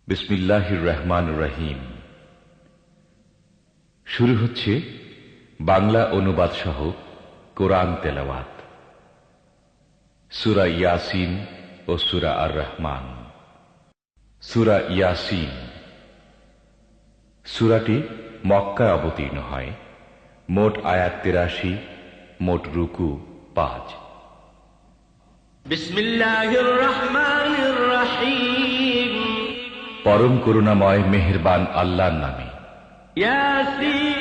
বিসমিল্লাহির রহমানির রহিম। শুরু হচ্ছে বাংলা অনুবাদ সহ কোরআন তেলাওয়াত। সূরা ইয়াসিন ও সূরা আর রহমান। সূরা ইয়াসিন সূরাটি মক্কায় অবতীর্ণ হয়। মোট আয়াত ৮৩, মোট রুকু ৫। বিসমিল্লাহির রহমানির রহিম। পরম করুণাময় মেহেরবান আল্লাহর নামে। ইয়াসিন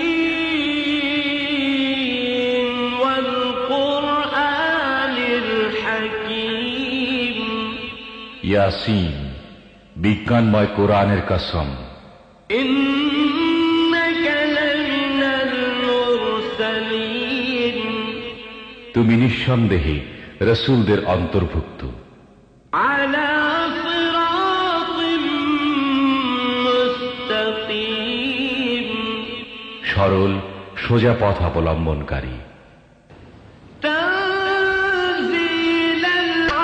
ওয়াল কুরআনিল হাকীম। ইয়াসিন বিজ্ঞানময় কোরআনের কসম। ইন্নাকা লামিনাল মুরসালিন। তুমি নিঃসন্দেহে রাসূলদের অন্তর্ভুক্ত। আলা সিরাতিম মুস্তাকিম। সরল সোজা পথ অবলম্বনকারী। তানজিলাল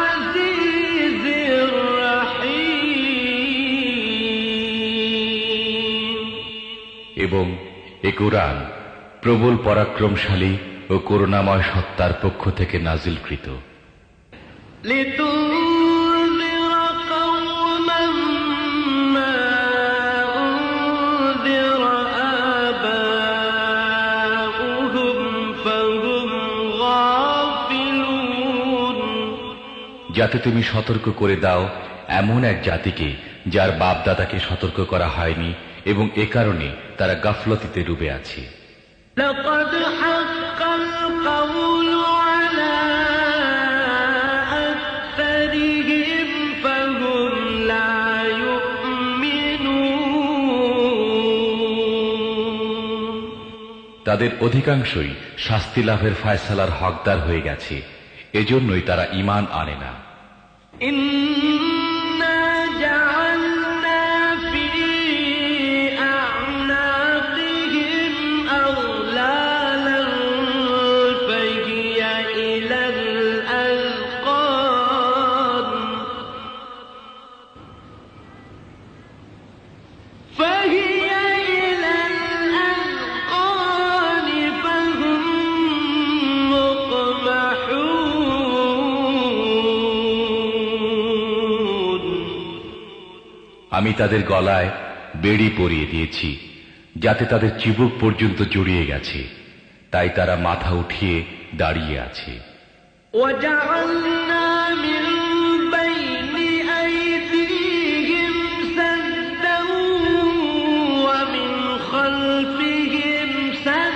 আজিজির রাহিম। এবং এ কোরআন প্রবল পরাক্রমশালী ও করুণাময় সত্তার পক্ষ থেকে নাজিলকৃত। লিতুনজিরা কওমান মা উনজিরা আবাউহুম ফাহুম গাফিলুন। যাতে তুমি সতর্ক করে দাও এমন এক জাতিকে যার বাপদাদাকে সতর্ক করা হয়নি, এবং এ কারণে তারা গাফলতিতে ডুবে আছে। লাকাদ হাক্কাল কাওলু আলা আকসারিহিম ফাহুম লা ইউমিনুন। তাদের অধিকাংশই শাস্তি লাভের ফায়সালার হকদার হয়ে গেছে, এজন্যই তারা ঈমান আনে না। ইন্না জাআলনা ফি আ'নাকিহিম আগলালান ফাহিয়া ইলাল আযকান ফাহিয়া ইলাল আযকান ফাহুম মুকমাহুন। আমি তাদের গলায় বেড়ি পরিয়ে দিয়েছি, যাতে তাদের চিবুক পর্যন্ত জড়িয়ে গেছে, তাই তারা মাথা উঠিয়ে দাঁড়িয়ে আছে। وجعلنا من بين أيديهم سدا ومن خلفهم سدا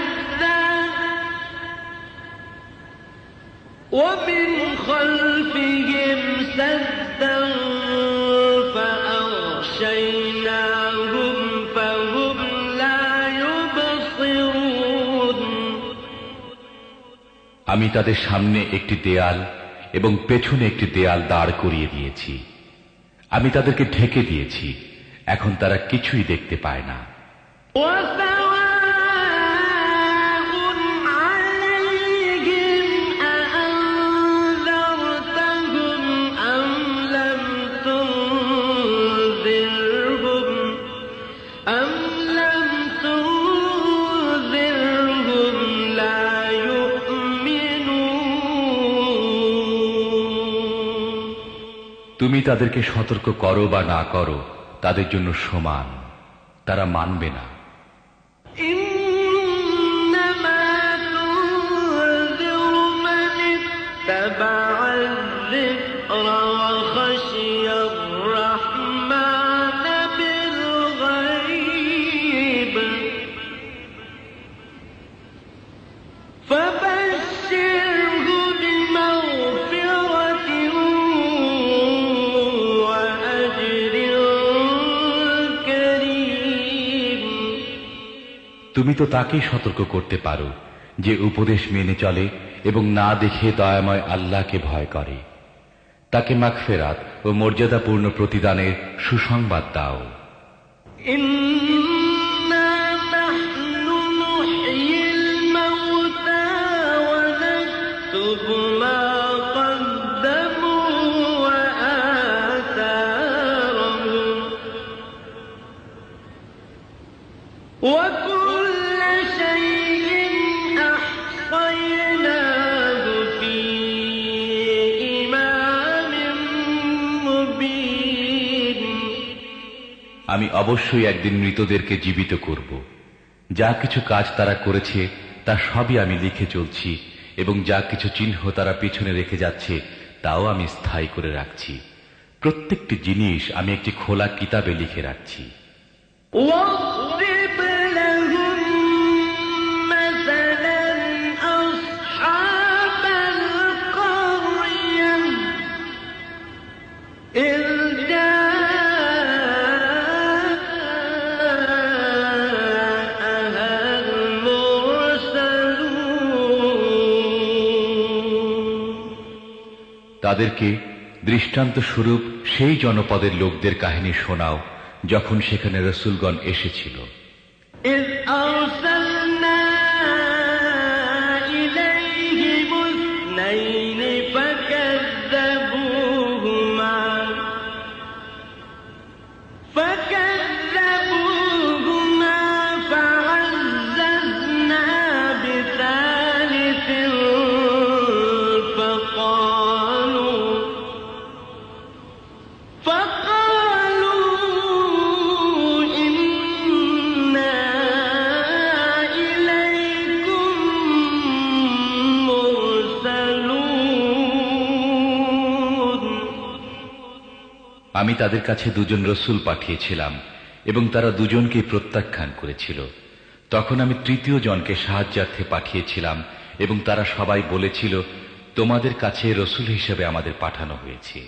فأغشيناهم فهم لا يبصرون। আমি তাদের সামনে একটি দেয়াল এবং পেছনে একটি দেয়াল দাঁড় করিয়ে দিয়েছি। আমি তাদেরকে ঢেকে দিয়েছি, এখন তারা কিছুই দেখতে পায় না। وسواء عليهم أأنذرتهم أم لم تنذرهم لا يؤمنون। তুমি তাদেরকে সতর্ক করো বা না করো, তাদের জন্য সমান, তারা মানবে না। إنما تنذر من اتبع الذكر وخشي الرحمن بالغيب فبشره بمغفرة وأجر كريم। তুমি তো তাকেই সতর্ক করতে পারো যে উপদেশ মেনে চলে এবং না দেখে দয়াময় আল্লাহকে ভয় করে। তাকে মাগফিরাত ও মর্যাদাপূর্ণ প্রতিদানের সুসংবাদ দাও। إنا نحن نحيي الموتى ونكتب ما قدموا وآثارهم وكل شيء أحصيناه في إمام مبين আমি অবশ্যই একদিন মৃতদেরকে জীবিত করব। যা কিছু কাজ তারা করেছে তা সবই আমি লিখে চলছি, এবং যা কিছু চিহ্ন তারা পিছনে রেখে যাচ্ছে তাও আমি স্থায়ী করে রাখছি। প্রত্যেকটি জিনিস আমি একটি খোলা কিতাবে লিখে রাখছি। واضرب لهم مثلا أصحاب القرية إذ جاءها المرسلون তাদেরকে দৃষ্টান্ত স্বরূপ সেই জনপদের লোকদের কাহিনী শোনাও যখন সেখানে রসূলগণ এসেছিল। إذ أرسلنا إليهم اثنين فكذبوهما فعززنا بثالث فقالوا إنا إليكم مرسلون আমি তাদের কাছে দুজন রসূল পাঠিয়েছিলাম এবং তারা দুজনকে প্রত্যাখ্যান করেছিল। তখন আমি তৃতীয় জনকে সাহায্যার্থে পাঠিয়েছিলাম এবং তারা সবাই বলেছিল, তোমাদের কাছে রসূল হিসেবে আমাদের পাঠানো হয়েছে।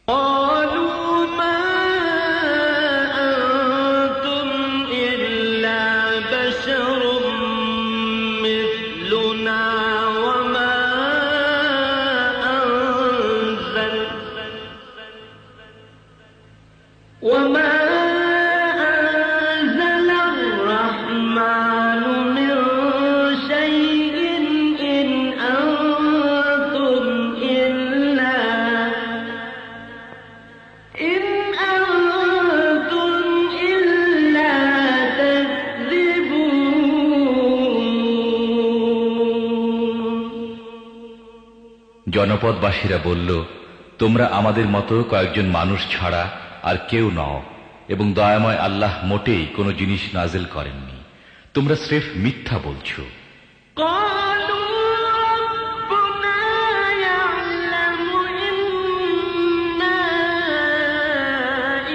قالوا ما أنتم إلا بشر مثلنا وما أنزل الرحمن من شيء إن أنتم إلا تكذبون জনপদবাসীরা বলল, তোমরা আমাদের মতো কয়েকজন মানুষ ছাড়া আর কেউ নও, এবং দয়াময় আল্লাহ মোটেই কোনো জিনিস নাজিল করেননি। তোমরা স্রেফ মিথ্যা বলছো। قالوا ربنا يعلم إنا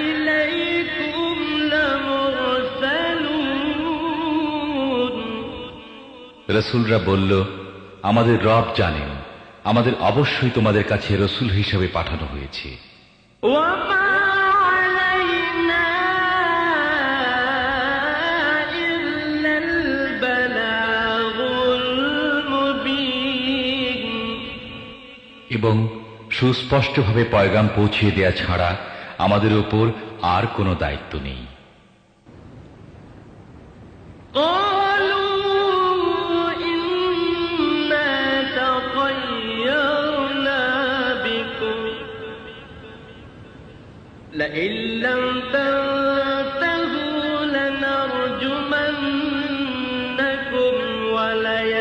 إليكم لمرسلون রসূলরা বলল, আমাদের রব জানেন, আমাদের অবশ্যই তোমাদের কাছে রসূল হিসেবে পাঠানো হয়েছে। وما علينا إلا البلاغ المبين এবং সুস্পষ্টভাবে পয়গাম পৌঁছিয়ে দেয়া ছাড়া আমাদের উপর আর কোনো দায়িত্ব নেই। قالوا إنا تطيرنا بكم لئن لم تنتهوا لنرجمنكم وليمسنكم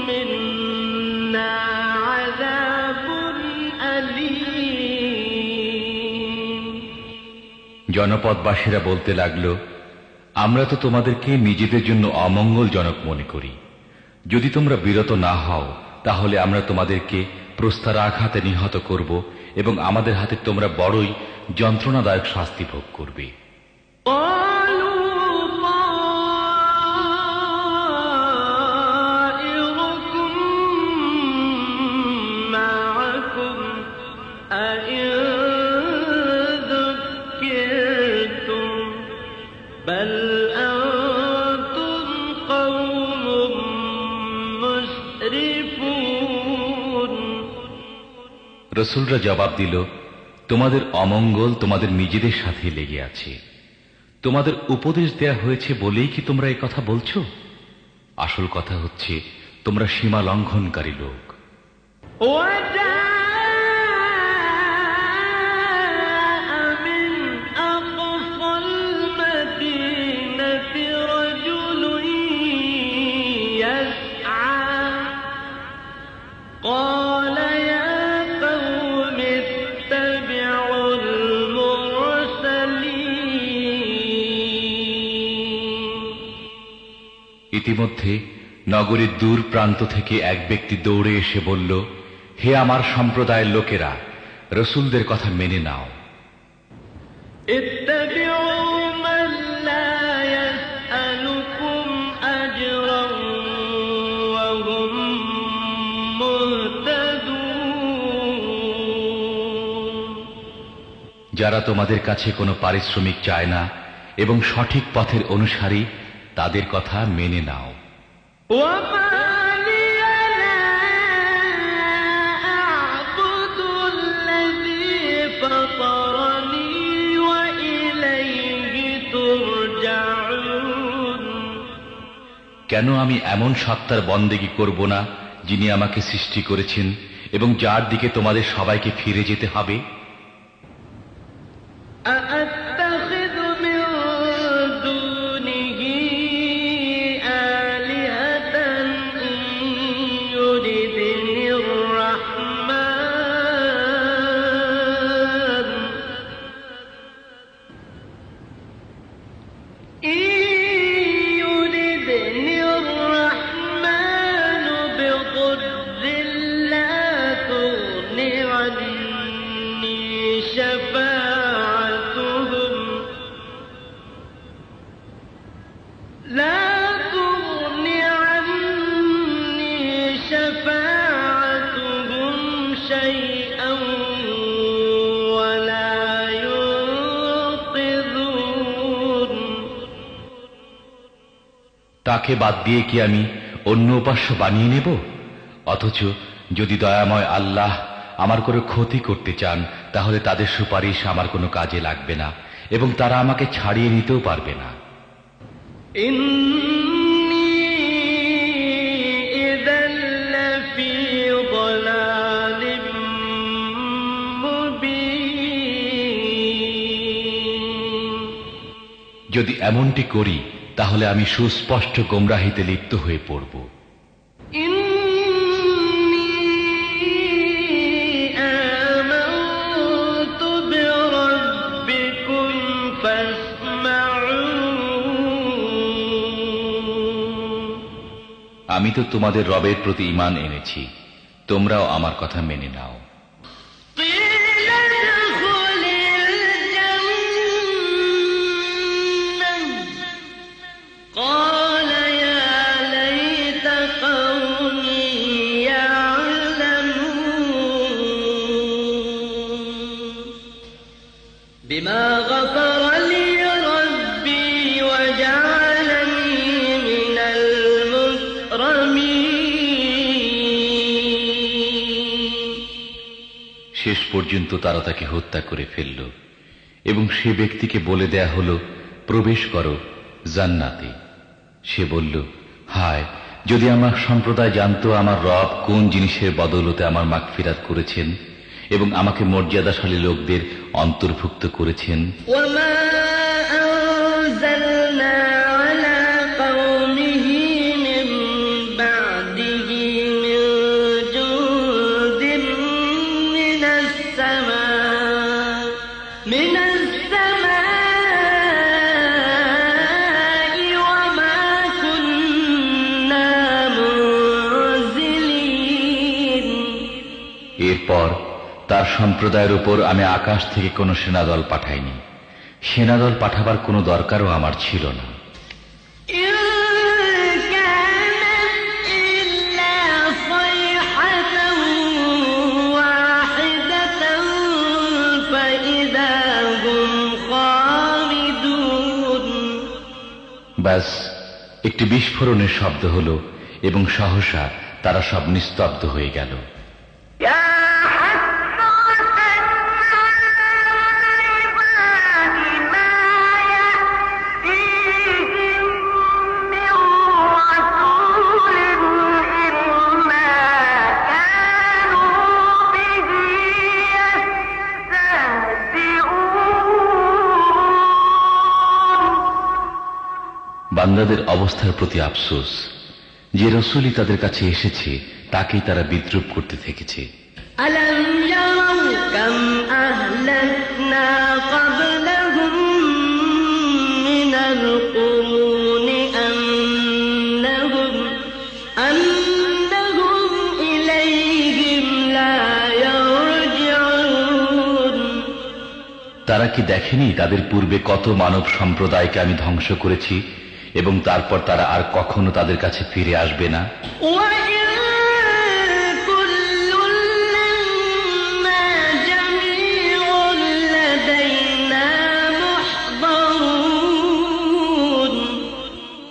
منا عذاب أليم জনপদবাসীরা বলতে লাগলো, আমরা তো তোমাদেরকে নিজেদের জন্য অমঙ্গলজনক মনে করি। যদি তোমরা বিরত না হও তাহলে আমরা তোমাদেরকে প্রস্তরাঘাতে নিহত করব এবং আমাদের হাতে তোমরা বড়ই যন্ত্রণাদায়ক শাস্তি ভোগ করবে। قالوا طائركم معكم أئن ذكرتم بل أنتم قوم مسرفون রসূলরা জবাব দিল, তোমাদের অমঙ্গল তোমাদের নিজেদের সাথে লেগে আছে। তোমাদের উপদেশ দেয়া হয়েছে বলেই কি তোমরা এই কথা বলছো? আসল কথা হচ্ছে তোমরা সীমা লঙ্ঘনকারী লোক। وجاء من أقصى المدينة رجل يسعى قال يا قوم اتبعوا المرسلين ইতিমধ্যে নগরীর দূর প্রান্ত থেকে এক ব্যক্তি দৌড়ে এসে বলল, হে আমার সম্প্রদায়ের লোকেরা, রসূলদের কথা মেনে নাও। اتبعوا من لا يسألكم أجرا وهم مهتدون যারা তোমাদের কাছে কোনো পারিশ্রমিক চায় না এবং সঠিক পথের অনুসারী, তাদের কথা মেনে নাও। وما لي لا أعبد الذي فطرني وإليه ترجعون কেন আমি এমন সত্তার বন্দেগী করব না যিনি আমাকে সৃষ্টি করেছেন এবং যার দিকে তোমাদের সবাইকে ফিরে যেতে হবে? أأتخذ من دونه آلهة إن يردني الرحمن بضر لا تغن عني شفاعتهم شيئا ولا ينقذون তাকে বাদ দিয়ে কি আমি অন্য উপাস্য বানিয়ে নেব? অথচ যদি দয়াময় আল্লাহ আমার কোনো ক্ষতি করতে চান, তাহলে তাদের সুপারিশ আমার কোনো কাজে লাগবে না এবং তারা আমাকে ছাড়িয়ে নিতেও পারবে না। যদি এমনটি করি তাহলে আমি সুস্পষ্ট গোমরাহিতে লিপ্ত হয়ে পড়ব। আমি তো তোমাদের রবের প্রতি ঈমান এনেছি, তোমরাও আমার কথা মেনে নাও। بما غفر لي ربي وجعلني من المكرمين শেষ পর্যন্ত তারা তাকে হত্যা করে ফেলল এবং সে ব্যক্তিকে বলে দেয়া হলো, প্রবেশ করো জান্নাতে। সে বলল, হায়, যদি আমার সম্প্রদায় জানতো আমার রব কোন জিনিসের বদৌলতে আমার মাগফিরাত করেছেন এবং আমাকে মর্যাদাশালী লোকদের অন্তর্ভুক্ত করেছেন। এরপর তার সম্প্রদায়ের উপর আমি আকাশ থেকে কোনো সেনাদল পাঠাইনি, সেনাদল পাঠাবার কোনো দরকারও আমার ছিল না। ব্যাস একটি বিস্ফোরণের শব্দ হলো এবং সহসা তারা সব নিস্তব্ধ হয়ে গেল। বান্দাদের অবস্থার প্রতি আফসোস, যে রসূলই তাদের কাছে এসেছে তাকেই তারা বিদ্রূপ করতে থেকেছে। ألم يروا كم أهلكنا قبلهم من القرون أنهم إليهم لا يرجعون। তারা কি দেখেনি তাদের পূর্বে কত মানব সম্প্রদায়কে আমি ধ্বংস করেছি এবং তারপর তারা আর কখনো তাদের কাছে ফিরে আসবে না?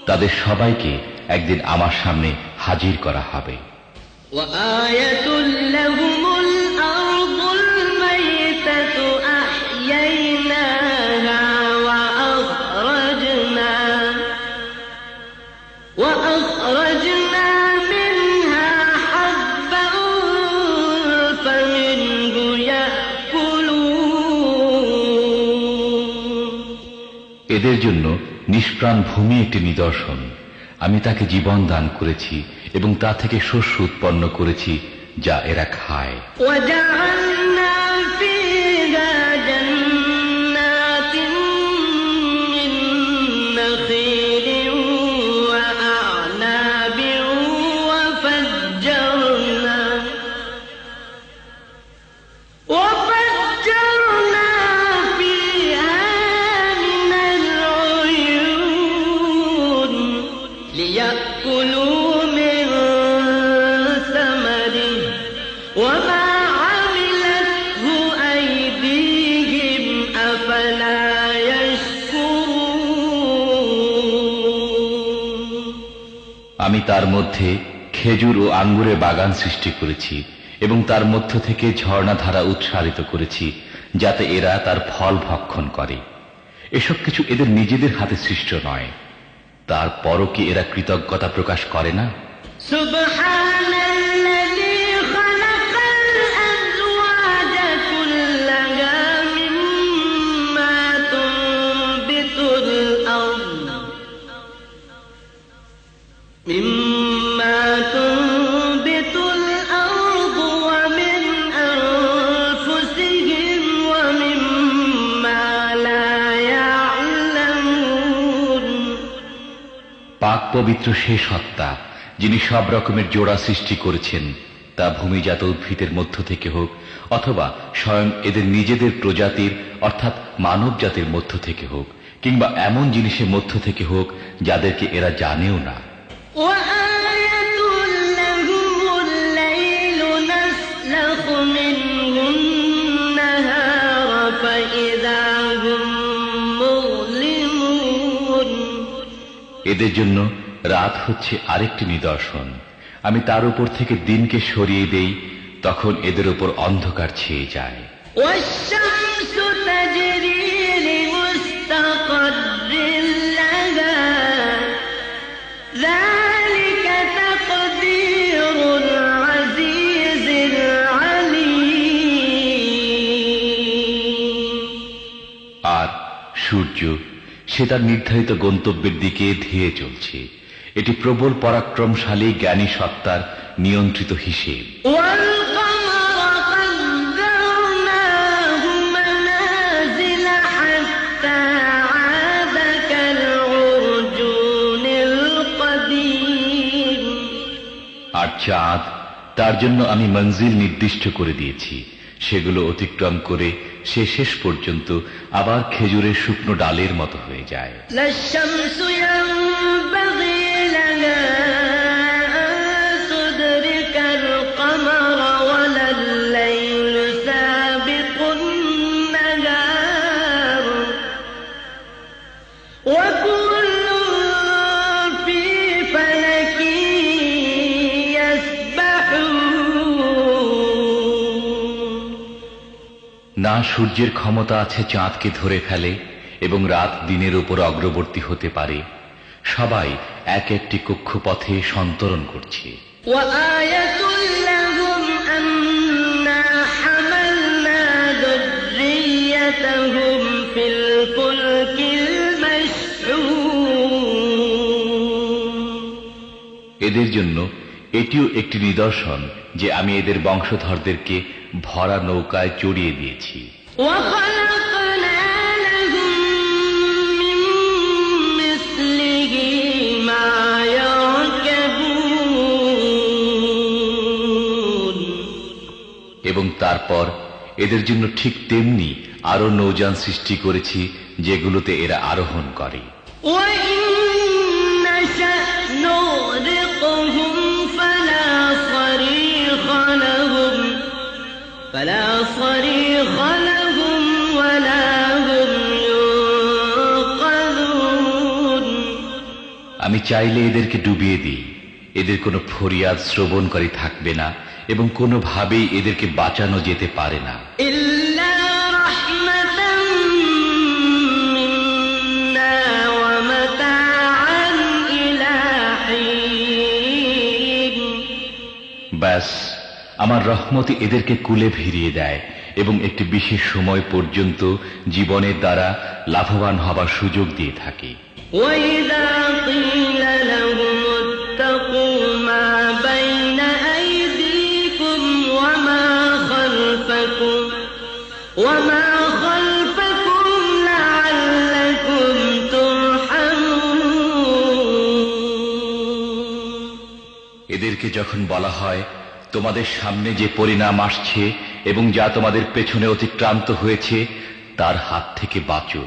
তাদের সবাইকে একদিন আমার সামনে হাজির করা হবে। এদের জন্য নিষ্প্রাণ ভূমি একটি নিদর্শন। আমি তাকে জীবন দান করেছি এবং তা থেকে শস্য উৎপন্ন করেছি যা এরা খায়। আমি তার মধ্যে খেজুর ও আঙ্গুরের বাগান সৃষ্টি করেছি এবং তার মধ্য থেকে ঝর্ণাধারা উৎসারিত করেছি যাতে এরা তার ফল ভক্ষণ করে। এসব কিছু এদের নিজেদের হাতে সৃষ্ট নয়, তারপরও কি এরা কৃতজ্ঞতা প্রকাশ করে না? পাক পবিত্র সে সত্তা যিনি সব রকমের জোড়া সৃষ্টি করেছেন, তা ভূমিজাত উদ্ভিদের মধ্য থেকে হোক অথবা স্বয়ং এদের নিজেদের প্রজাতির অর্থাৎ মানব জাতির মধ্য থেকে হোক, কিংবা এমন জিনিসের মধ্য থেকে হোক যাদেরকে এরা জানেও না। এদের জন্য রাত হচ্ছে আরেকটি নিদর্শন। আমি তার উপর থেকে দিনকে সরিয়ে দেই, তখন এদের উপর অন্ধকার ছেয়ে যায়। আর সূর্য সে তার নির্ধারিত গন্তব্যের দিকে ধেয়ে চলছে। এটি প্রবল পরাক্রমশালী জ্ঞানী সত্তার নিয়ন্ত্রিত হিসেব। আর চাঁদ, তার জন্য আমি মঞ্জিল নির্দিষ্ট করে দিয়েছি। সেগুলো অতিক্রম করে সে শেষ পর্যন্ত আবার খেজুরের শুকনো ডালের মতো হয়ে যায়। না সূর্যের ক্ষমতা আছে চাঁদকে ধরে ফেলে এবং রাত দিনের উপর অগ্রবর্তী হতে পারে। সবাই এক একটি কক্ষপথে সন্তরণ করছে। এদের জন্য এটিও একটি নিদর্শন যে আমি এদের বংশধরদেরকে ভরা নৌকায় চড়িয়ে দিয়েছি। وخلقنا لهم من مثله ما يركبون এবং তারপর এদের জন্য ঠিক তেমনি আরো নৌযান সৃষ্টি করেছি যেগুলোতে এরা আরোহণ করে। وإن نشأ نغرقهم فلا صريخ لهم ولا هم ينقذون আমি চাইলে এদেরকে ডুবিয়ে দিই, এদের কোনো ফরিয়াদ শ্রবণকারী থাকবে না এবং কোনোভাবেই এদেরকে বাঁচানো যেতে পারে না। إلا رحمة منا ومتاعا إلى حين ব্যাস আমার রহমতে এদেরকে কুলে ভিড়িয়ে দেয় এবং একটি বিশেষ সময় পর্যন্ত জীবনের দ্বারা লাভবান হবার সুযোগ দিয়ে থাকে। وإذا قيل لهم اتقوا ما بين أيديكم وما خلفكم لعلكم ترحمون এদেরকে যখন বলা হয় তোমাদের সামনে যে পরিণাম আসছে এবং যা তোমাদের পেছনে অতিক্রান্ত হয়েছে তার হাত থেকে বাঁচো,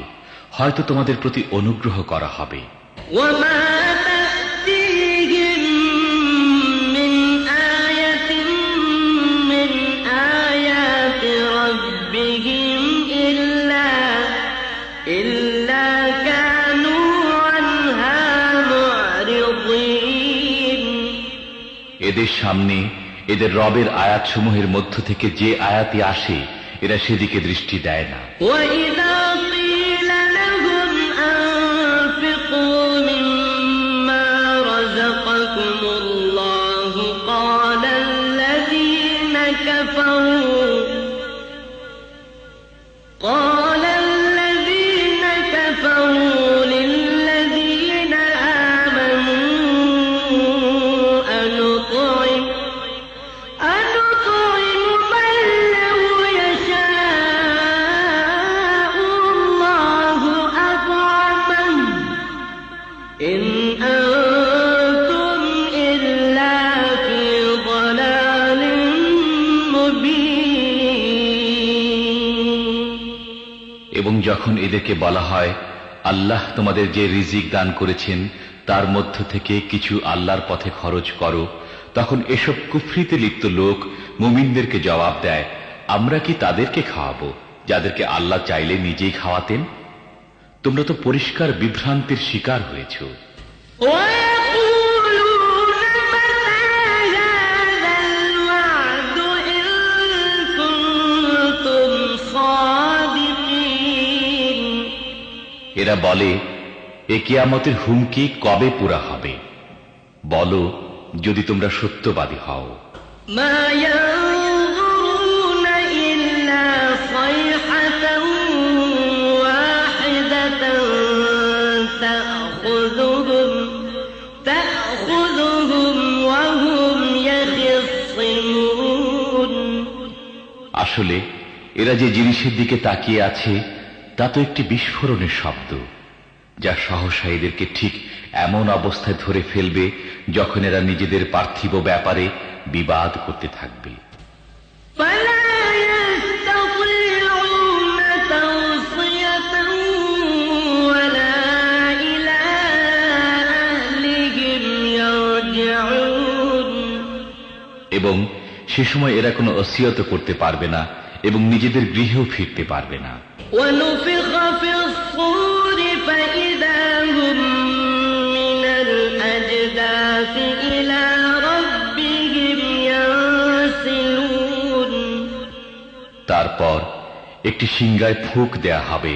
হয়তো তোমাদের প্রতি অনুগ্রহ করা হবে। وما تأتيهم من آية من آيات ربهم إلا كانوا عنها معرضين এদের সামনে এদের রবের আয়াতসমূহের মধ্য থেকে যে আয়াতই আসে এরা সেদিকে দৃষ্টি দেয় না। وإذا قيل لهم أنفقوا مما رزقكم الله قال الذين كفروا للذين آمنوا أنطعم من لو يشاء الله أطعمه إن أنتم إلا في ضلال مبين এবং যখন এদেরকে বলা হয় আল্লাহ তোমাদের যে রিজিক দান করেছেন তার মধ্য থেকে কিছু আল্লাহর পথে খরচ করো, তখন এসব কুফরিতে লিপ্ত লোক মুমিনদেরকে জবাব দেয়, আমরা কি তাদেরকে খাওয়াবো যাদেরকে আল্লাহ চাইলে নিজেই খাওয়াতেন? তোমরা তো পরিষ্কার বিভ্রান্তির শিকার হয়েছ। ويقولون متى هذا الوعد إن كنتم صادقين এরা বলে এ কিয়ামতের হুমকি কবে পুরা হবে? বলো যদি তোমরা সত্যবাদী হও। ما ينظرون إلا صيحة واحدة تأخذهم وهم يخصمون আসলে এরা যে জিনিসের দিকে তাকিয়ে আছে তা তো একটি বিস্ফোরণের শব্দ, যা সহসা এদেরকে ঠিক এমন অবস্থায় ধরে ফেলবে যখন এরা নিজেদের পার্থিব ব্যাপারে বিবাদ করতে থাকবে। فلا يستطيعون توصية ولا إلى أهلهم يرجعون এবং সে সময় এরা কোনো ওসিয়ত করতে পারবে না এবং নিজেদের গৃহেও ফিরতে পারবে না। ونفخ في الصور فإذا هم من الأجداث إلى ربهم ينسلون তারপর একটি সিংগায় ফুঁক দেয়া হবে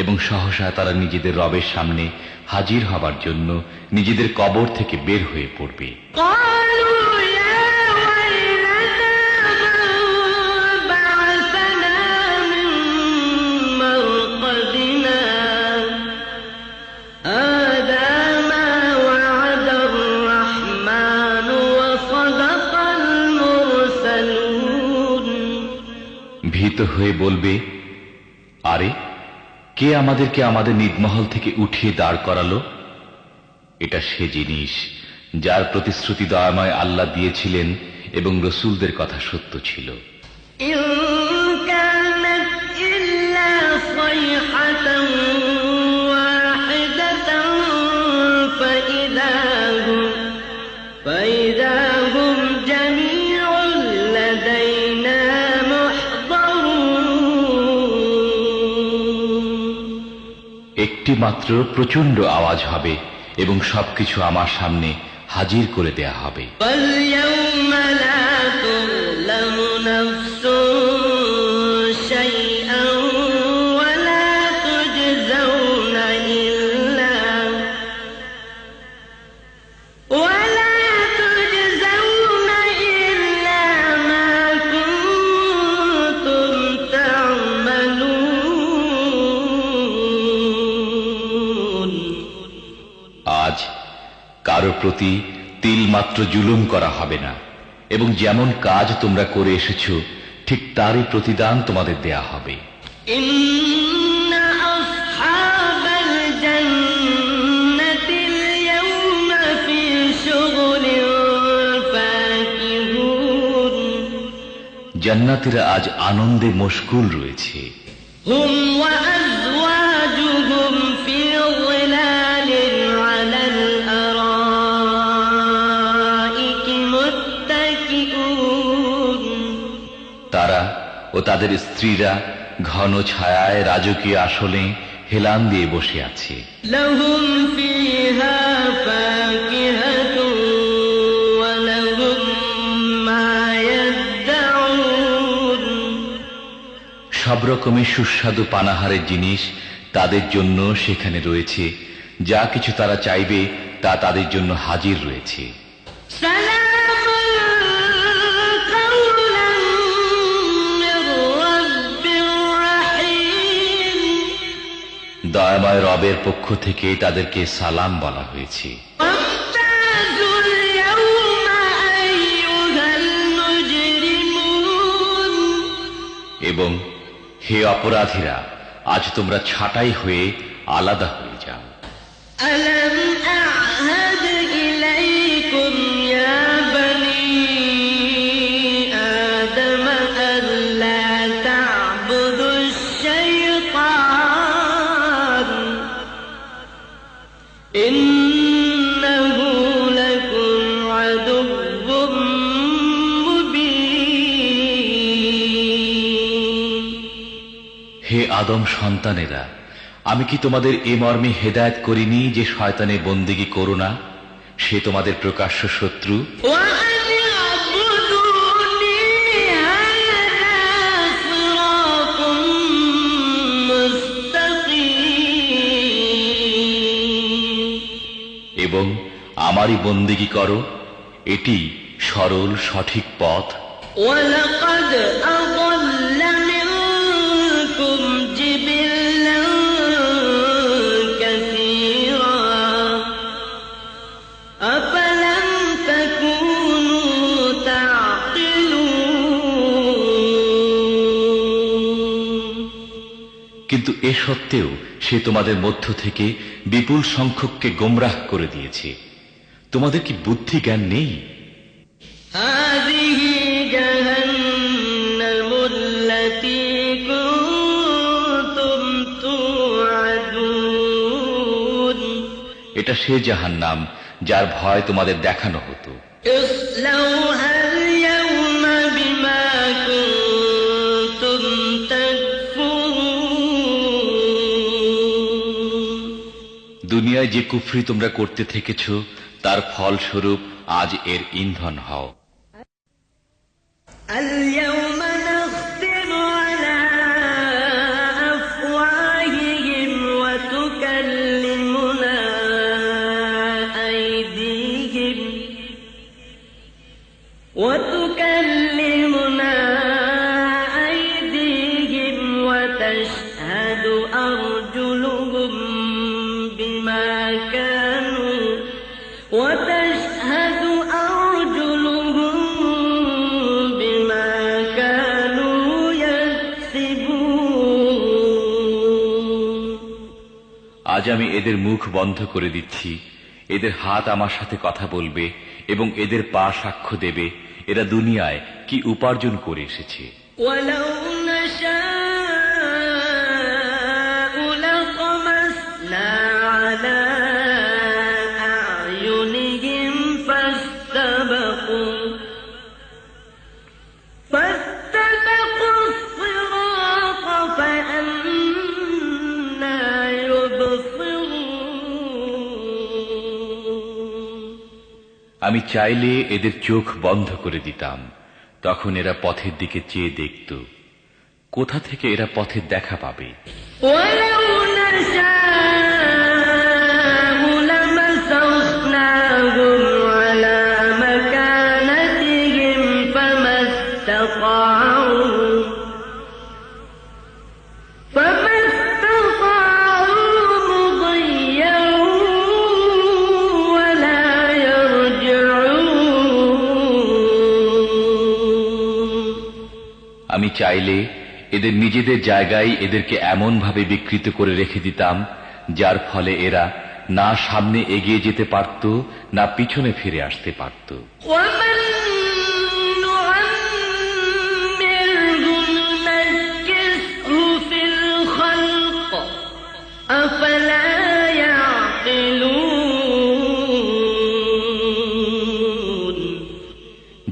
এবং সহসা তারা নিজেদের রবের সামনে হাজির হবার জন্য নিজেদের কবর থেকে বের হয়ে পড়বে। قالوا يا ويلنا من بعثنا من مرقدنا هذا ما وعد الرحمن ভীত হয়ে বলবে, আরে কে আমাদেরকে আমাদের নিদমহল থেকে উঠিয়ে দাঁড় করালো? এটা সে জিনিস যার প্রতিশ্রুতি দয়াময় আল্লাহ দিয়েছিলেন এবং রসূলদের কথা সত্য ছিল। একটি মাত্র প্রচন্ড আওয়াজ হবে এবং সবকিছু আমার সামনে হাজির করে দেয়া হবে। কারো প্রতি তিল মাত্র জুলুম করা হবে না এবং যেমন কাজ তোমরা করে এসেছো ঠিক তারই প্রতিদান তোমাদের দেয়া হবে। জান্নাতীরা আজ আনন্দে মশগুল রয়েছে। তারা ও তাদের স্ত্রীরা ঘন ছায়ায় রাজকীয় আসনে হেলান দিয়ে বসে আছে। সব রকমের সুস্বাদু পানাহারের জিনিস তাদের জন্য সেখানে রয়েছে। যা কিছু তারা চাইবে তা তাদের জন্য হাজির রয়েছে। দয়াময় রবের পক্ষ থেকে তাদেরকে সালাম বলা হয়েছে। এবং হে অপরাধীরা, আজ তোমরা ছাঁটাই হয়ে আলাদা হয়ে যাও। হে আদম সন্তানেরা, আমি কি তোমাদের এ মর্মে হেদায়েত করিনি যে শয়তানের বন্দেগী করো না? সে তোমাদের প্রকাশ্য শত্রু। এবং আমারই বন্দেগী করো, এটি সরল সঠিক পথ। কিন্তু এ সত্ত্বেও সে তোমাদের মধ্য থেকে বিপুল সংখ্যককে গোমরাহ করে দিয়েছে। তোমাদের কি বুদ্ধি জ্ঞান নেই? এটা সে জাহান্নাম যার ভয় তোমাদের দেখানো হতো। দুনিয়ায় যে কুফরি তোমরা করতে থেকেছ তার ফলস্বরূপ আজ এর ইন্ধন হও। وتكلمنا أيديهم وتشهد أرجلهم بما كانوا يكسبون আজ আমি এদের মুখ বন্ধ করে দিচ্ছি, এদের হাত আমার সাথে কথা বলবে এবং এদের পা সাক্ষ্য দেবে এরা দুনিয়ায় কি উপার্জন করে এসেছে। আমি চাইলে এদের চোখ বন্ধ করে দিতাম, তখন এরা পথের দিকে চেয়ে দেখত। কোথা থেকে এরা পথের দেখা পাবে? আমি চাইলে এদের নিজেদের জায়গায় এদেরকে এমন ভাবে বিকৃত করে রেখে দিতাম যার ফলে এরা না সামনে এগিয়ে যেতে পারত না পিছনে ফিরে আসতে পারত।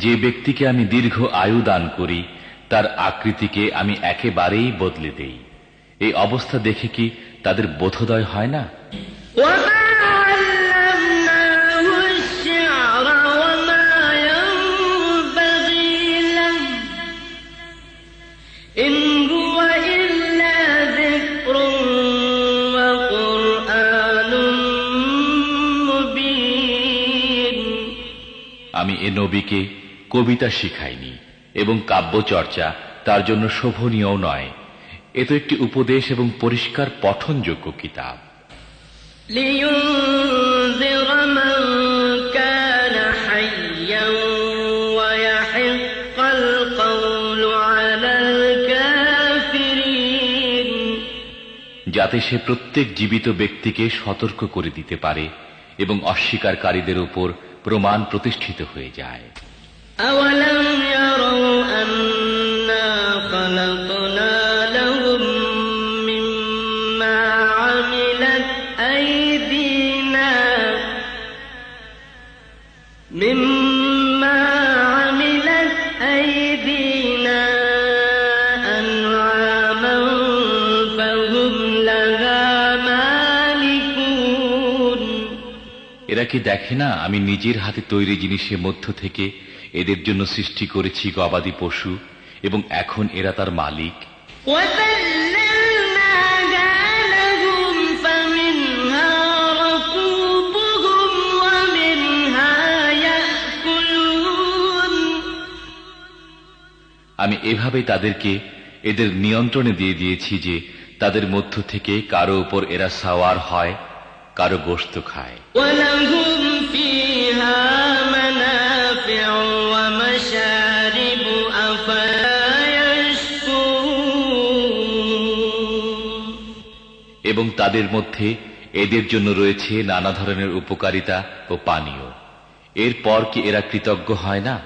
যে ব্যক্তিকে আমি দীর্ঘ আয়ু দান করি তার আকৃতিকে আমি একেবারেই বদলে দেই, এই অবস্থা দেখে কি তাদের বোধোদয় হয় না? আমি এ নবীকে কবিতা শিখাইনি এবং কাব্য চর্চা তার জন্য শোভনীয় নয়। এ তো একটি উপদেশ এবং পরিষ্কার পঠনযোগ্য কিতাব। যাতে সে প্রত্যেক জীবিত ব্যক্তিকে সতর্ক করে দিতে পারে এবং অস্বীকারীদের উপর প্রমাণ প্রতিষ্ঠিত হয়ে যায়। أولم يروا أنا خلقنا لهم مما عملت أيدينا أنعاما فهم لها مالكون। এরা কি দেখে না আমি নিজের হাতে তৈরি জিনিসের মধ্য থেকে এদের জন্য সৃষ্টি করেছি গবাদি পশু এবং এখন এরা তার মালিক। আমি এভাবে তাদেরকে এদের নিয়ন্ত্রণে দিয়ে দিয়েছি যে তাদের মধ্য থেকে কারো উপর এরা সাওয়ার হয়, কারো গোশত খায়। এবং তাদের মধ্যে এদের জন্য রয়েছে নানা ধরনের উপকারিতা ও পানীয়। এরপর কি এরা কৃতজ্ঞ হয় না?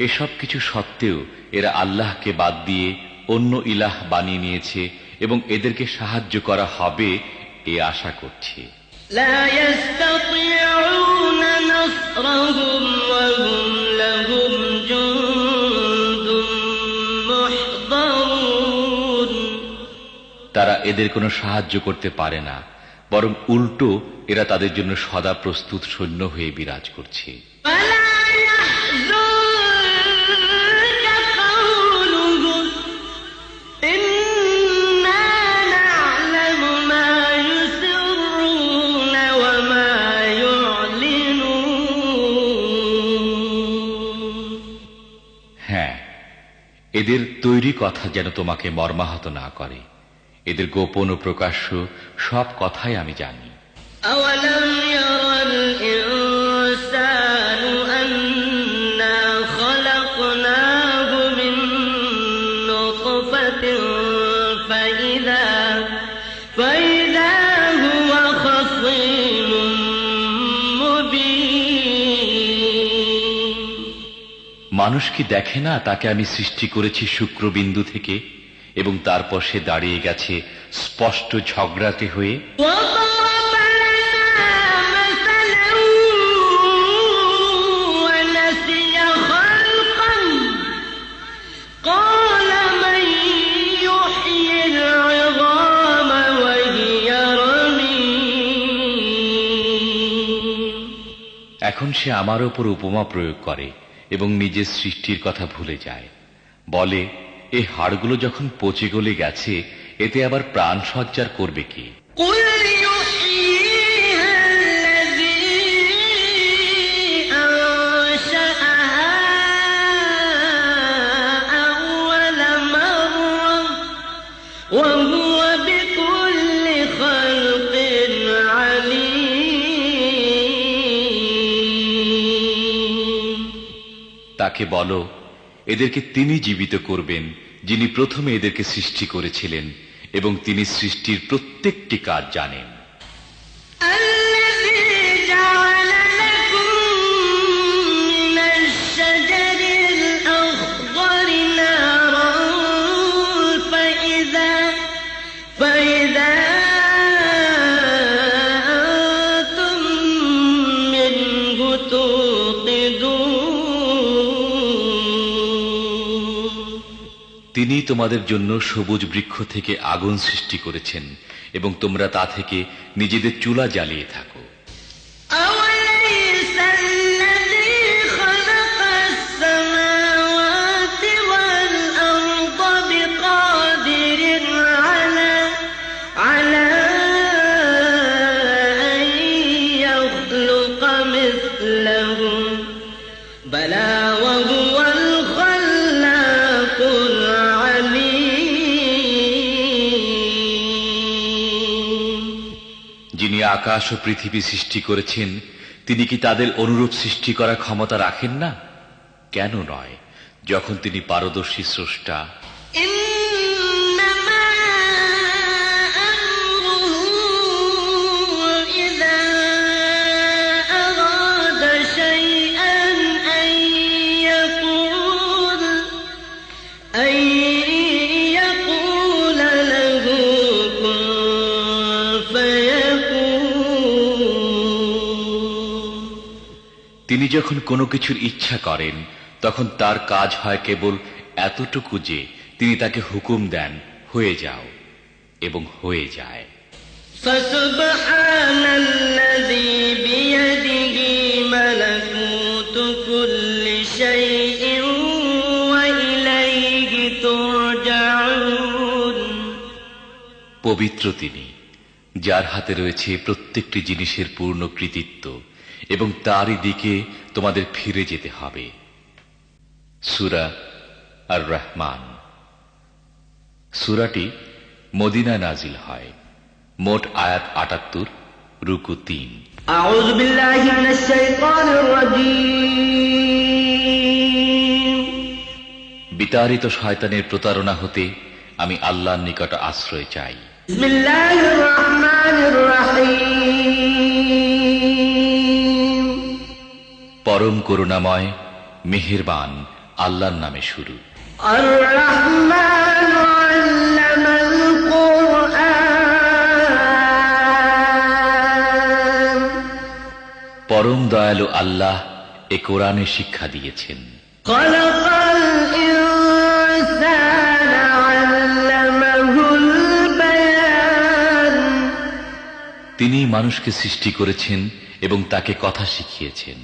এসব কিছু সত্ত্বেও এরা আল্লাহকে বাদ দিয়ে অন্য ইলাহ বানিয়ে নিয়েছে এবং এদেরকে সাহায্য করা হবে এ আশা করছে। তারা এদের কোনো সাহায্য করতে পারে না, বরং উল্টো এরা তাদের জন্য সদা প্রস্তুত সৈন্য হয়ে বিরাজ করছে। হ্যাঁ, এদের তৈরি কথা যেন তোমাকে মর্মাহত না করে। এদের গোপন ও প্রকাশ্য সব কথাই আমি জানি। أولم يروا الإنسان أنا خلقناه من نطفة فإذا هو خصيم مبين মানুষ কি দেখে না তাকে আমি সৃষ্টি করেছি শুক্রবিন্দু থেকে এবং তারপর সে দাঁড়িয়ে গেছে স্পষ্ট ঝগড়াটে হয়ে। وضرب لنا مثلا ونسي خلقا قال من يحيي العظام وهي رميم এখন সে আমার ওপর উপমা প্রয়োগ করে এবং নিজের সৃষ্টির কথা ভুলে যায়, বলে এই হাড়গুলো যখন পচে গলে গেছে এতে আবার প্রাণ সঞ্চার করবে কি? قل يحييها الذي أنشأها أول مرة وهو بكل خلق عليم তাকে বলো এদেরকে তিনি জীবিত করবেন যিনি প্রথমে এদেরকে সৃষ্টি করেছিলেন এবং তিনি সৃষ্টির প্রত্যেকটি কাজ জানেন। الذي جعل لكم من الشجر الأخضر نارا فإذا أنتم منه توقدون তিনি তোমাদের জন্য সবুজ বৃক্ষ থেকে আগুন সৃষ্টি করেছেন এবং তোমরা তা থেকে নিজেদের চুলা জ্বালিয়ে থাকো। أوليس الذي خلق السماوات والأرض بقادر على أن يخلق مثلهم بلى وهو الخلاق العليم যিনি আকাশ ও পৃথিবী সৃষ্টি করেছেন তিনি কি তাদের অনুরূপ সৃষ্টি করার ক্ষমতা রাখেন না? কেন নয়, যখন তিনি পারদর্শী স্রষ্টা। إنما أمره إذا أراد شيئا أن يقول له كن فيكون তিনি যখন কোনো কিছুর ইচ্ছা করেন তখন তার কাজ হয় কেবল এতটুকু যে তিনি তাকে হুকুম দেন হয়ে যাও, এবং হয়ে যায়। فسبحان الذي بيده ملكوت كل شيء وإليه ترجعون পবিত্র তিনি, যার হাতে রয়েছে প্রত্যেকটি জিনিসের পূর্ণ কৃতিত্ব এবং তারই দিকে তোমাদের ফিরে যেতে হবে। সূরা আর রহমান। সূরাটি মদিনায় নাজিল হয়। মোট আয়াত ৭৮, রুকু ৩। أعوذ بالله من الشيطان الرجيم বিতাড়িত শয়তানের প্রতারণা হতে আমি আল্লাহর নিকট আশ্রয় চাই। بسم الله الرحمن الرحيم পরম করুণাময় মেহেরবান আল্লাহর নামে শুরু। الرحمن علم القرآن পরম দয়ালু আল্লাহ এ কোরআনে শিক্ষা দিয়েছেন। خلق الإنسان علمه البيان তিনি মানুষকে সৃষ্টি করেছেন এবং তাকে কথা শিখিয়েছেন।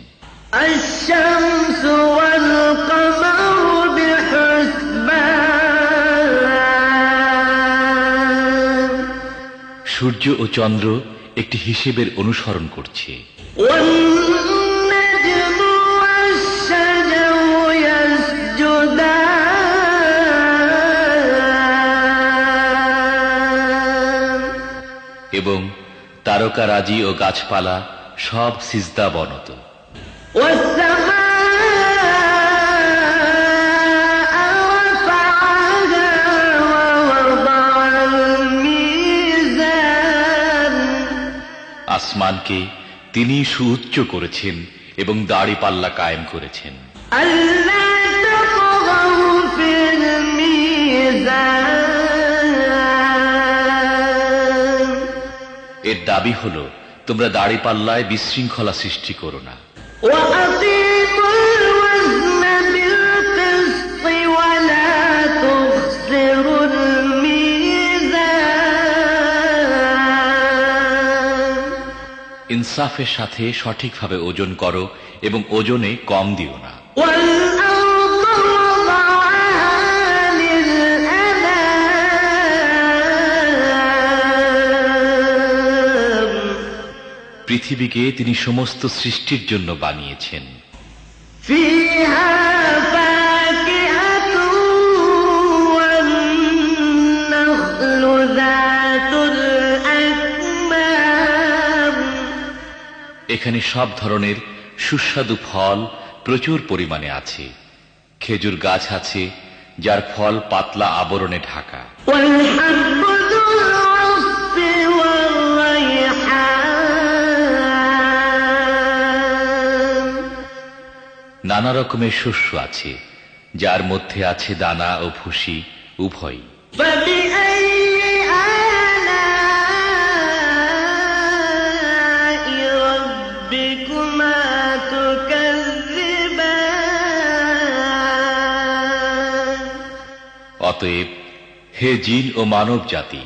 الشمس والقمر بحسبان সূর্য ও চন্দ্র একটি হিসেবের অনুসরণ করছে। والنجم والشجر يسجدان এবং তারকারাজি ও গাছপালা সব সিজদা বনত। আসমানকে তিনি সুউচ্চ করেছেন এবং দাড়িপাল্লা কায়েম করেছেন। এর দাবি হল তোমরা দাড়িপাল্লায় বিশৃঙ্খলা সৃষ্টি করো না। ইনসাফের সাথে সঠিকভাবে ওজন করো এবং ওজনে কম দিও না। পৃথিবীকে তিনি সমস্ত সৃষ্টির জন্য বানিয়েছেন। এখানে সব ধরনের সুস্বাদু ফল প্রচুর পরিমাণে আছে। খেজুর গাছ আছে যার ফল পাতলা আবরণে ঢাকা। নানা রকমের শস্য আছে যার মধ্যে আছে দানা ও ভুসি উভয়ই। অতএব হে জিন ও মানব জাতি,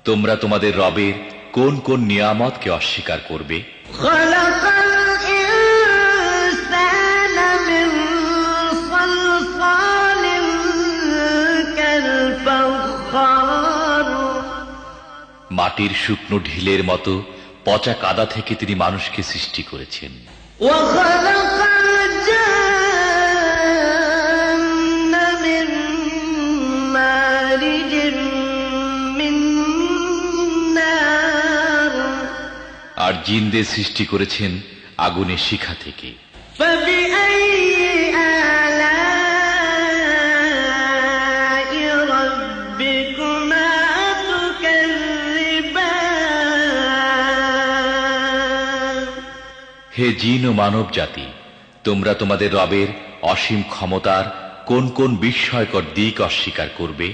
তোমরা তোমাদের রবের কোন কোন নিয়ামতকে অস্বীকার করবে? মাটির শুকনো ঢিলের মতো পচা কাদা থেকে তিনি মানুষকে সৃষ্টি করেছেন। আর জিনদের সৃষ্টি করেছেন আগুনের শিখা থেকে। হে জিন ও মানব জাতি, তোমরা তোমাদের রবের অসীম ক্ষমতার কোন কোন বিস্ময়কর দিক অস্বীকার করবে?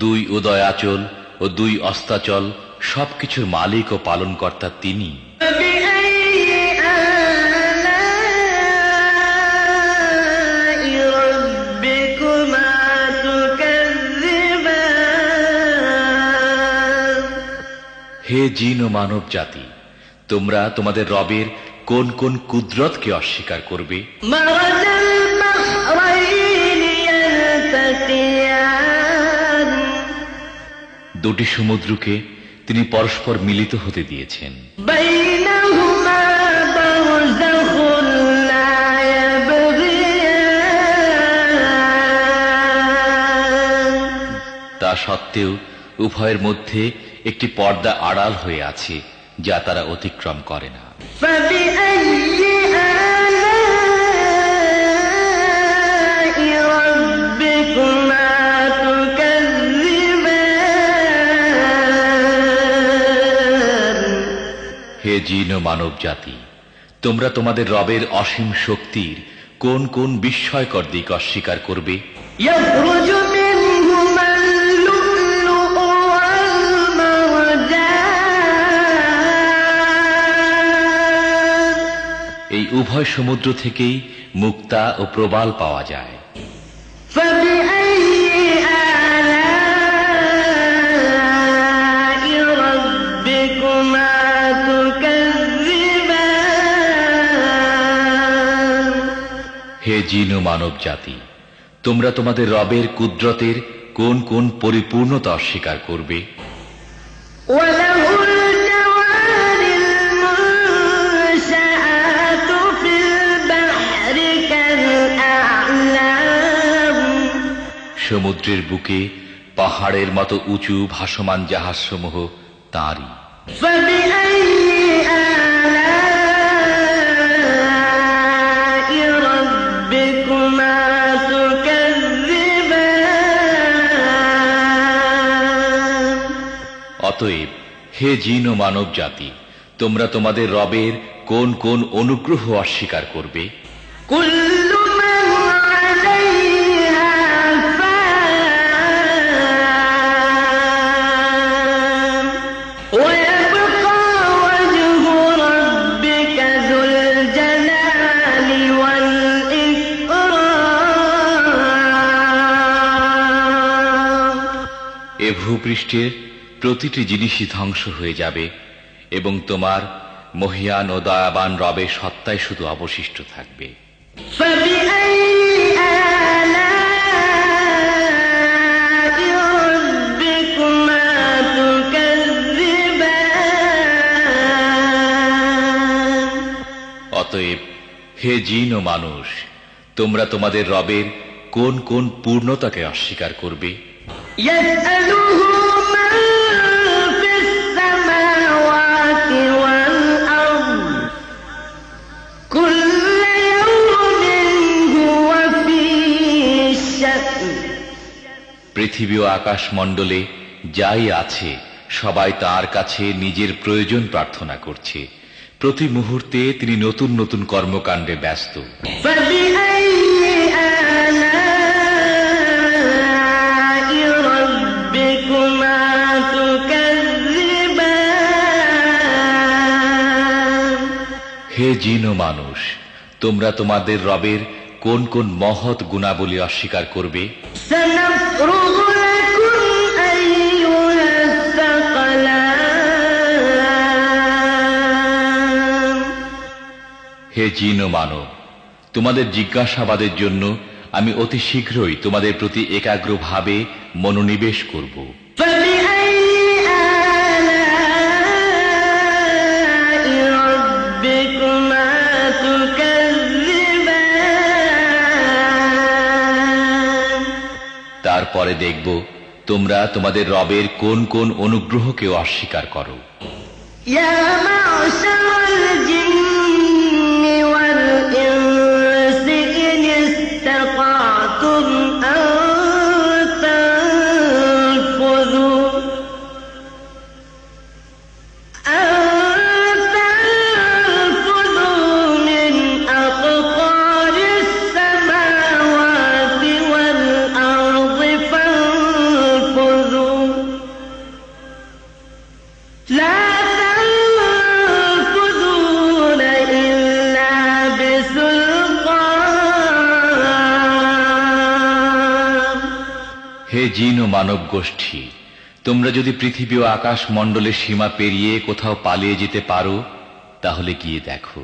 দুই উদয়াচল ও দুই অস্তাচল সবকিছুর মালিক ও পালনকর্তা তিনি। হে জিন ও মানব জাতি, তোমরা তোমাদের রবের কোন কোন কুদরতকে অস্বীকার করবে? দুটি সমুদ্রকে তিনি পরস্পর মিলিত হতে দিয়েছেন। তা সত্ত্বেও উভয়ের মধ্যে একটি পর্দা আড়াল হয়ে আছে যা তারা অতিক্রম করে না। হে জিন ও মানব জাতি, তোমরা তোমাদের রবের অসীম শক্তির কোন কোন বিস্ময়কর দিক অস্বীকার করবে? এই উভয় সমুদ্র থেকেই মুক্তা ও প্রবাল পাওয়া যায়। হে জিন ও মানব জাতি, তোমরা তোমাদের রবের কুদরতের কোন কোন পরিপূর্ণতা অস্বীকার করবে? সমুদ্রের বুকে পাহাড়ের মতো উঁচু ভাসমান জাহাজসমূহ তাঁরই। فبأي آلاء ربكما تكذبان অতএব হে জিন ও মানব জাতি, তোমরা তোমাদের রবের কোন কোন অনুগ্রহ অস্বীকার করবে? كل من عليها فان ويبقى وجه ربك ذو الجلال والإكرام এ ভূপৃষ্ঠের প্রতিটি জিনিসই ধ্বংস হয়ে যাবে এবং তোমার মহিয়ান ও দয়াবান রবের সত্তাই শুধু অবশিষ্ট থাকবে। فبأي آلاء ربكما تكذبان অতএব হে জিন ও মানুষ, তোমরা তোমাদের রবের কোন কোন পূর্ণতাকে অস্বীকার করবে? يسأله من في السماوات والأرض كل يوم هو في شأن পৃথিবী ও আকাশমণ্ডলে যাই আছে সবাই তার কাছে নিজের প্রয়োজন প্রার্থনা করছে। প্রতি মুহূর্তে তিনি নতুন নতুন কর্মকাণ্ডে ব্যস্ত। فبأي آلاء ربكما تكذبان হে জিন ও মানুষ, তোমরা তোমাদের রবের কোন কোন মহৎ গুণাবলী অস্বীকার করবে? سنفرغ لكم أيها الثقلان হে জিন ও মানব, তোমাদের জিজ্ঞাসাবাদের জন্য আমি অতি শীঘ্রই তোমাদের প্রতি একাগ্রভাবে মনোনিবেশ করব। فبأي آلاء ربكما تكذبان তারপরে দেখব তোমরা তোমাদের রবের কোন কোন অনুগ্রহকে অস্বীকার করো। يا معشر الجن والإنس إن استطعتم أن تنفذوا من أقطار السماوات والأرض فانفذوا لا تنفذون إلا بسلطان হে জিন ও মানব গোষ্ঠী, তোমরা যদি পৃথিবী ও আকাশ মণ্ডলের সীমা পেরিয়ে কোথাও পালিয়ে যেতে পারো তাহলে গিয়ে দেখো,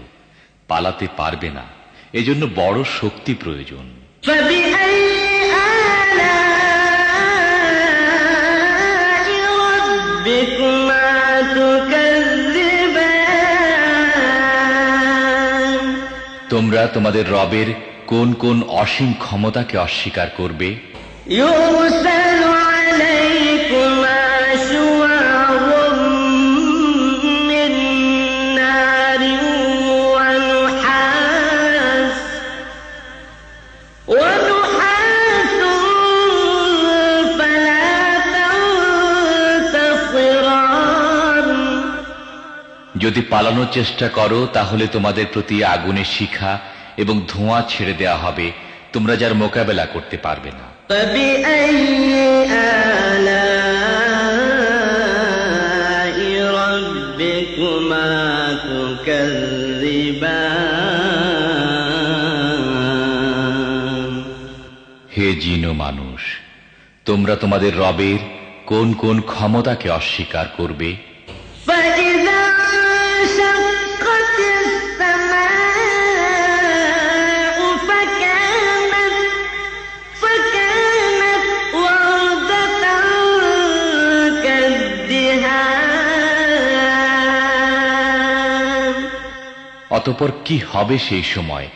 পালাতে পারবে না। এজন্য বড় শক্তি প্রয়োজন। فبأي آلاء ربكما تكذبان তোমরা তোমাদের রবের কোন কোন অসীম ক্ষমতাকে অস্বীকার করবে? يرسل عليكما شواظ من نار ونحاس فلا تنتصران যদি পালানোর চেষ্টা করো তাহলে তোমাদের প্রতি আগুনের শিখা এবং ধোঁয়া ছেড়ে দেয়া হবে, তোমরা যার মোকাবেলা করতে পারবে না। فبأي آلاء ربكما تكذبان হে জিন ও মানুষ, তোমরা তোমাদের রবের কোন কোন ক্ষমতাকে অস্বীকার করবে? فإذا انشقت السماء فكانت وردة كالدهان অতঃপর কি হবে সেই সময়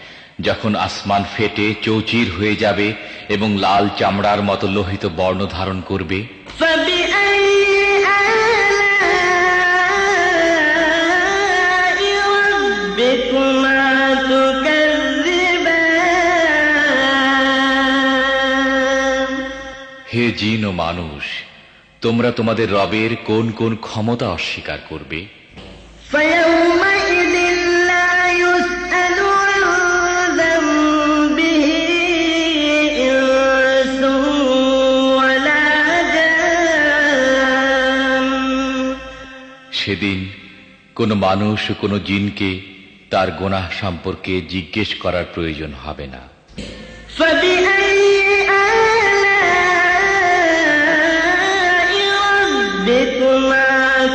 যখন আসমান ফেটে চৌচির হয়ে যাবে এবং লাল চামড়ার মতো লোহিত বর্ণ ধারণ করবে, فبأي آلاء ربكما تكذبان হে জিন ও মানুষ, তোমরা তোমাদের রবের কোন কোন ক্ষমতা অস্বীকার করবে? فيومئذ لا يسأل عن ذنبه إنس ولا جان সেদিন কোন মানুষ ও কোন জিনকে তার গুনাহ সম্পর্কে জিজ্ঞেস করার প্রয়োজন হবে না। فبأي آلاء ربكما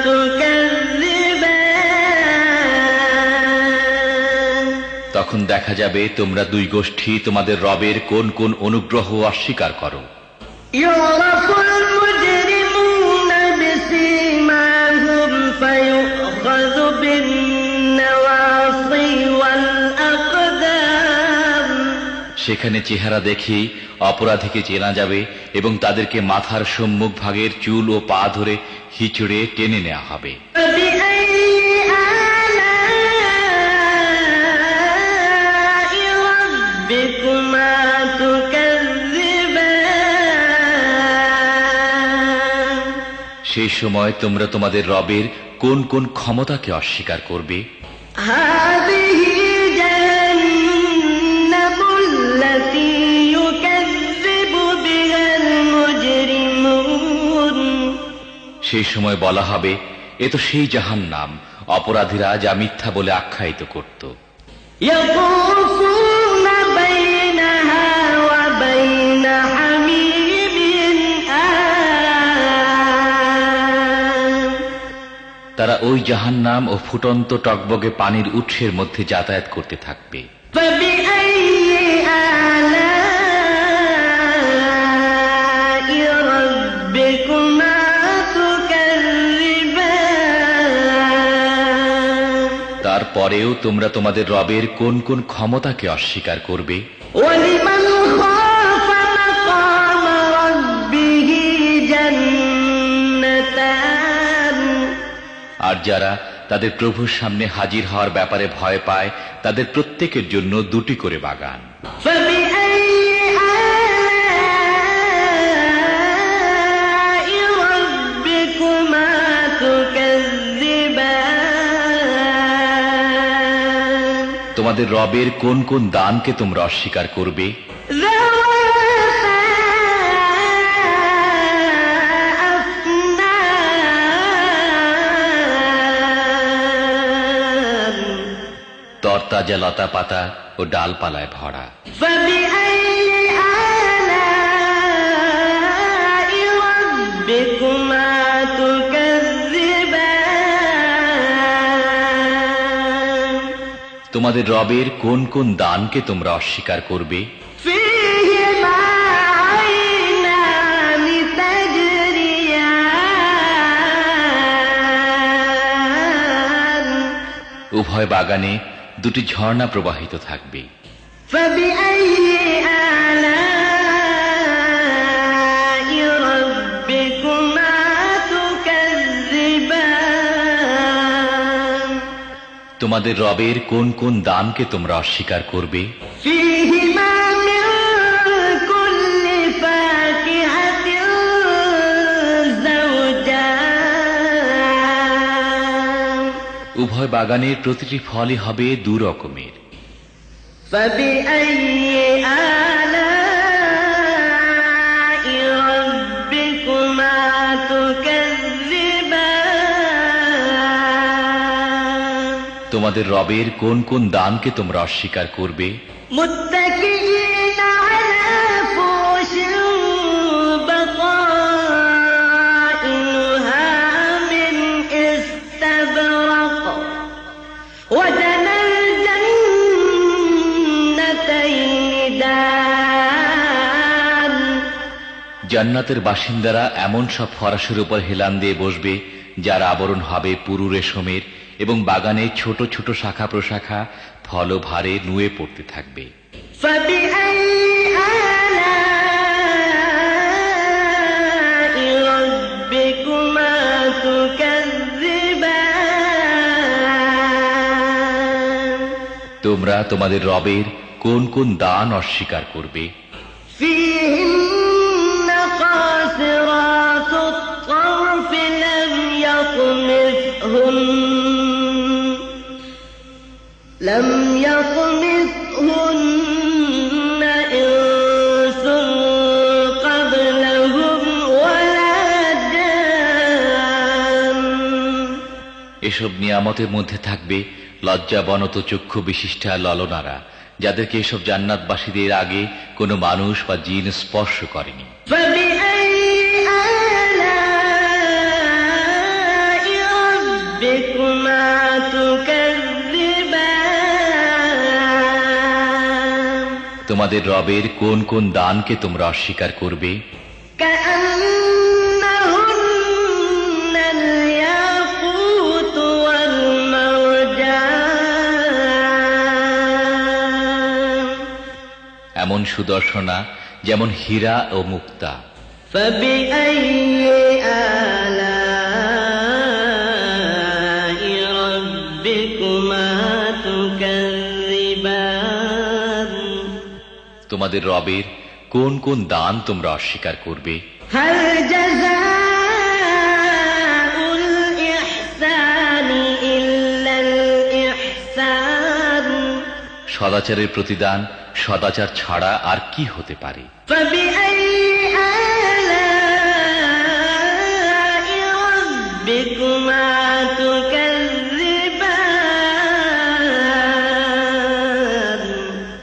تكذبان তখন দেখা যাবে তোমরা দুই গোষ্ঠী তোমাদের রবের কোন কোন অনুগ্রহ অস্বীকার করো। يعرف المجرمون بسيماهم فيؤخذ بالنواصي والأقدام সেখানে চেহারা দেখে অপরাধীকে চেনা যাবে এবং তাদেরকে মাথার সম্মুখ ভাগের চুল ও পা ধরে হিচড়ে টেনে নেওয়া হবে। فبأي آلاء ربكما تكذبان সেই সময় তোমরা তোমাদের রবের কোন কোন ক্ষমতাকে অস্বীকার করবে? هذه جهنم التي يكذب بها المجرمون সেই সময় বলা হবে, এ তো সেই জাহান্নাম অপরাধীরা যা মিথ্যা বলে আখ্যায়িত করত। يطوفون بينها وبين حميم آن তারা ওই জাহান্নাম ও ফুটন্ত টকবগে পানির উৎসের মধ্যে যাতায়াত করতে থাকবে। فبأي آلاء ربكما تكذبان তারপরেও তোমরা তোমাদের রবের কোন কোন ক্ষমতাকে অস্বীকার করবে? ولمن خاف مقام ربه جنتان আর যারা তাদের প্রভুর সামনে হাজির হওয়ার ব্যাপারে ভয় পায় তাদের প্রত্যেকের জন্য দুটি করে বাগান। فبأي آلاء ربكما تكذبان তোমাদের রবের কোন কোন দানকে তোমরা অস্বীকার করবে? ذواتا أفنان তরতাজা লতা পাতা ও ডালপালায় ভরা। فبأي آلاء ربكما تكذبان তোমাদের রবের কোন কোন দানকে তোমরা অস্বীকার করবে? فيهما عينان تجريان উভয় বাগানে দুটি ঝর্ণা প্রবাহিত থাকবে। فبأي آلاء ربكما تكذبان তোমাদের রবের কোন কোন দানকে তোমরা অস্বীকার করবে? فيهما من كل فاكهة زوجان উভয় বাগানের প্রতিটি ফলই হবে দু রকমের। فبأي آلاء ربكما تكذبان তোমাদের রবের কোন কোন দানকে তোমরা অস্বীকার করবে? متكئين على فرش بطائنها من استبرق وجنى الجنتين دان জান্নাতের বাসিন্দারা এমন সব ফরাসের উপর হেলান দিয়ে বসবে যার আবরণ হবে পুরু রেশমের এবং বাগানে ছোট ছোট শাখা প্রশাখা ফলভারে নুয়ে পড়তে থাকবে। فبأي آلاء ربكما تكذبان তোমরা তোমাদের রবের কোন কোন দান অস্বীকার করবে? فيهن قاصرات الطرف لم يطمثهن إنس قبلهم ولا جان এসব নিয়ামতের মধ্যে থাকবে লজ্জাবনত চক্ষু বিশিষ্টা ললনারা, যাদেরকে এসব জান্নাতবাসীদের আগে কোনো মানুষ বা জিন স্পর্শ করেনি। فبأي آلاء ربكما تكذبان তোমাদের রবের কোন কোন দানকে তোমরা অস্বীকার করবে? كأنهن الياقوت والمرجان এমন সুদর্শনা যেমন হীরা ও মুক্তা। فبأي آلاء ربكما تكذبان তোমাদের রবের কোন কোন দান তোমরা অস্বীকার করবে? هل جزاء الإحسان إلا الإحسان সদাচারের প্রতিদান সদাচার ছাড়া আর কি হতে পারে? فبأي آلاء ربكما تكذبان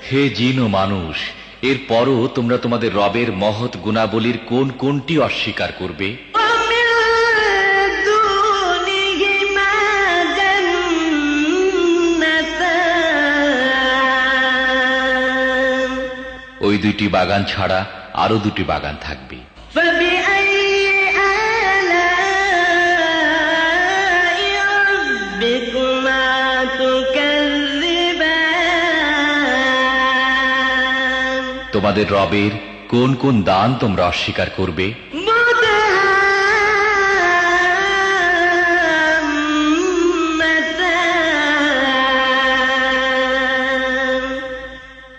হে জিন ও মানুষ, এরপরও তোমরা তোমাদের রবের মহৎ গুণাবলীর কোন কোনটি অস্বীকার করবে? ومن دونهما جنتان ওই দুইটি বাগান ছাড়া আরো দুটি বাগান থাকবে। فبأي آلاء ربكما تكذبان তোমাদের রবের কোন কোন দান তোমরা অস্বীকার করবে? مدهامتان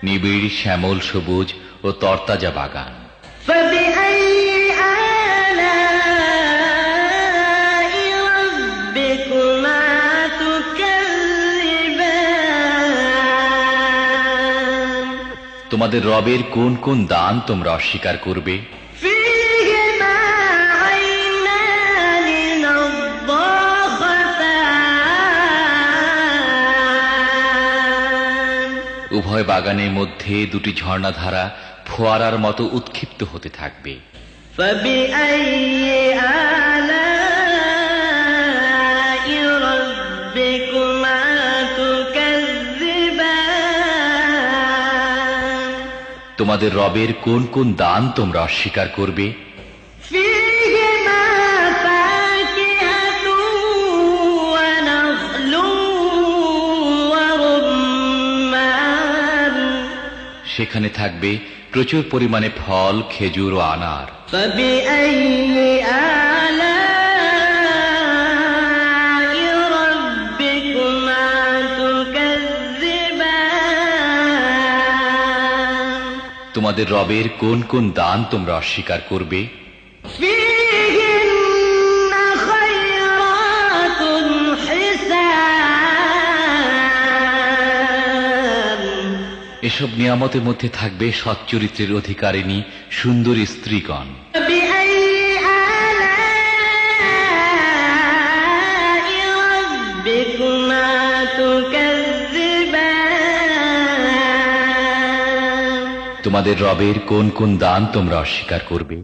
নিবিড় শ্যামল সবুজ ও তরতাজা বাগান। فبأي آلاء ربكما تكذبان তোমাদের রবের কোন কোন দান তোমরা অস্বীকার করবে? فيهما عينان نضاختان উভয় বাগানের মধ্যে দুটি ঝর্ণাধারা ফোয়ারার মতো উৎক্ষিপ্ত হতে থাকবে। فبأي آلاء ربكما تكذبان তোমাদের রবের কোন কোন দান তোমরা অস্বীকার করবে? فيهما فاكهة ونخل ورمان সেখানে থাকবে প্রচুর পরিমাণে ফল, খেজুর ও আনার। فبأي آلاء ربكما تكذبان তোমাদের রবের কোন কোন দান তোমরা অস্বীকার করবে? فيهن خيرات حسان এসব নিয়ামতের মধ্যে থাকবে সচ্চরিত্রের অধিকারিণী সুন্দরী স্ত্রীগণ। فبأي آلاء ربكما تكذبان তোমাদের রবের কোন কোন দান তোমরা অস্বীকার করবে?